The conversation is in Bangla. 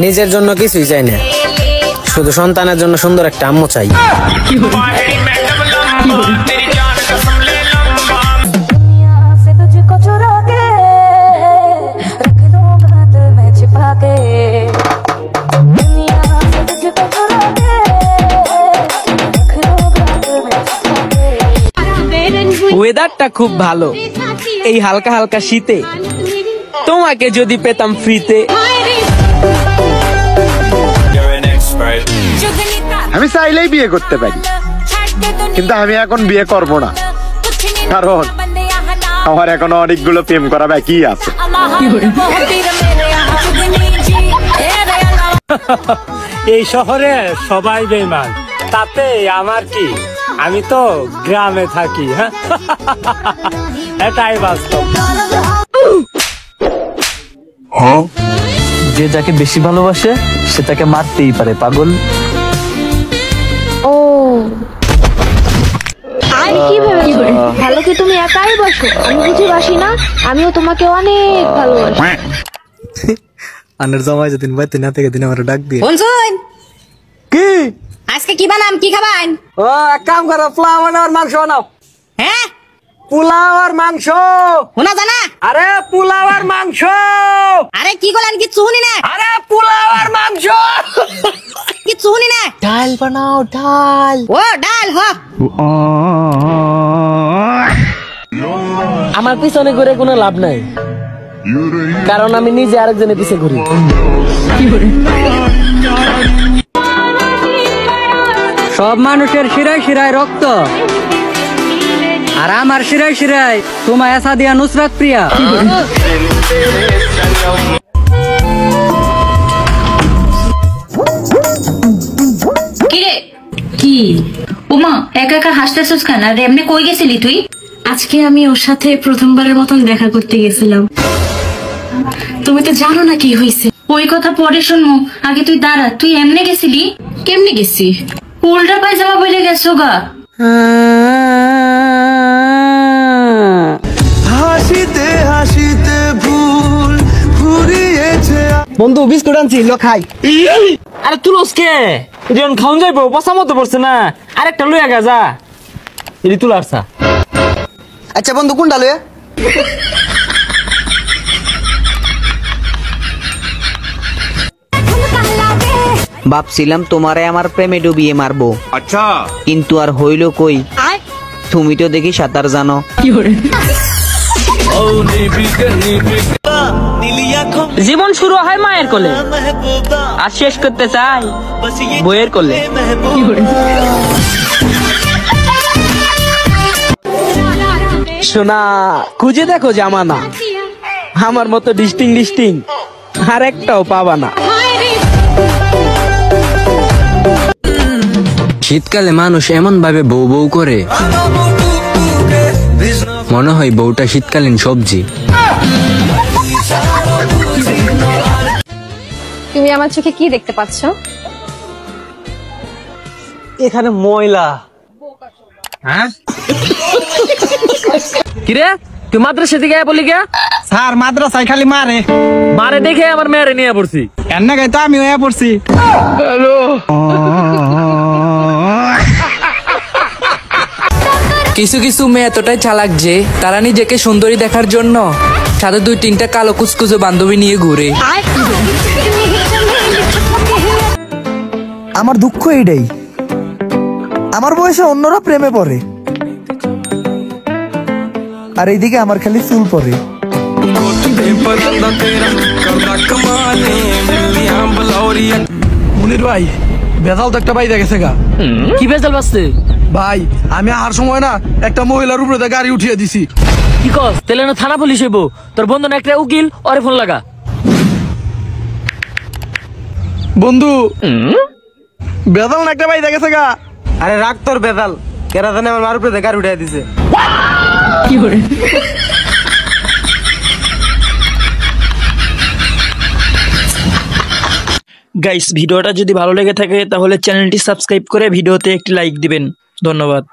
নিজের জন্য কিছুই চাই না, শুধু সন্তানের জন্য সুন্দর একটা আম্মু চাই। ওয়েদারটা খুব ভালো, এই হালকা হালকা শীতে তোমাকে যদি পেতাম ফ্রিতে। আমি চাইলেই বিয়ে করতে পারি, কিন্তু আমি এখন বিয়ে করব না, কারণ আমার এখনো অনেকগুলো প্রেম করা বাকি আছে। এই শহরে সবাই বেঈমান, তাতে আমার কি? আমি তো গ্রামে থাকি। হ্যাঁ, এটাই বাস্তব। যে যাকে বেশি ভালোবাসে সে তাকে মারতেই পারে, পাগল। ও কি ভেবেছো ভালো কি তুমি একাই বাসো? আমি বুঝি বাসি না, আমিও তোমাকে অনেক ভালোবাসি। আনের জমাই যেদিন বাইতে না থেকে দিন আমার ডাক দিয়ে শুন কি আজকে কি বানাম, কি খাবেন? ও এক কাম করো, পোলাও আর মাংস বানাও। হ্যাঁ, পোলাও আর মাংস। শোনা জানা? আরে পোলাও আর মাংস। আরে কি করলেন, কিচ্ছু শুনি না। আরে পোলাও আর মাংস, কিচ্ছু শুনি না। ডাল বানাও, ডাল। ও ডাল হ। আমার পিছনে ঘুরে কোনো লাভ নাই, কারণ আমি নিজে আরেকজনের পিছে ঘুরি। সব মানুষের শিরায় শিরায় রক্ত, আর আমার শিরায় শিরায় তোমায় সাদিয়া নুসরাত প্রিয়া। কিরে কি উমা একা একা হাসতেছিস কেন? আর এমনি কই গেছিলি তুই? আজকে আমি ওর সাথে প্রথমবারের মতন দেখা করতে গেছিলাম। তুমি তো জানো না কি হয়েছে। ওই কথা পরে শুনবো, আগে তুই দাঁড়া। তুই এমনি গেছিলি? কেমনে গেছি? উল্টা পায়জামা পরে গেছো গা। হাসিতে হাসিতে ভুল ঘুরিয়েছে। বন্ধু বিস্কুট আনছি, লো খাই। আরে তুলস কে? এটা খাওন যাইবো, পচা মতো পড়ছে না। আরেকটা লইয়া গা যা, এটি তুলারছা। আচ্ছা বন্ধু কোনটা লয়ে? ভাবছিলাম তোমারে আমার প্রেমে ডুবিয়ে মারবো, আচ্ছা কিন্তু আর হইল কই, তুমি তো দেখি সাঁতার জানো। জীবন শুরু হয় মায়ের কোলে, আর শেষ করতে চাই বইয়ের কোলে। সোনা খুঁজে দেখো জামানা, আমার মতো ডিস্টিং আর একটাও পাবা না। শীতকালে মানুষ এমন ভাবে বউ বউ করে, মনে হয় বউটা শীতকালীন সবজি। তুমি আমার চোখে কি দেখতে পাচ্ছ? এখানে ময়লা। হ্যাঁ কিরে তুই মাদ্রাসা থেকে বলি কে? স্যার মাদ্রাসায় খালি মারে মারে দেখে আমার মেয়েরে নিয়ে পড়ছি। এন্না গাই তো আমিও পড়ছি। হ্যালো কিছু কিছু মেয়ে এতটাই চালাক যে তারা নিজেকে সুন্দরী দেখার জন্য সাথে 2-3টা কালো কুচকুচে বান্ধবী নিয়ে ঘুরে। আমার দুঃখ এইটাই, আমার বয়সে অন্যরা প্রেমে পড়ে, আর এইদিকে আমার খালি চুল পড়ে। মুনির ভাই বেজাল তো একটা বাইরে গেছে গা। কি বেজাল বাসছে ভাই? আমি আর সময় না একটা মহিলার উপরে গাড়ি উঠিয়ে দিছি। কি কস? তেলে না থানা পুলিশ হইব। তোর বন্ধু না একটা উকিল, ওরে ফোন লাগা। বন্ধু বেজাল না একটা বাইরে গেছে গা। আরে রাখ তোর বেদাল, কেরা জানে আমার মার উপরে গাড়ি উঠাই দিছে। কি করে গাইস, ভিডিওটা যদি ভালো লেগে থাকে তাহলে চ্যানেলটি সাবস্ক্রাইব করে ভিডিওতে একটি লাইক দিবেন। ধন্যবাদ।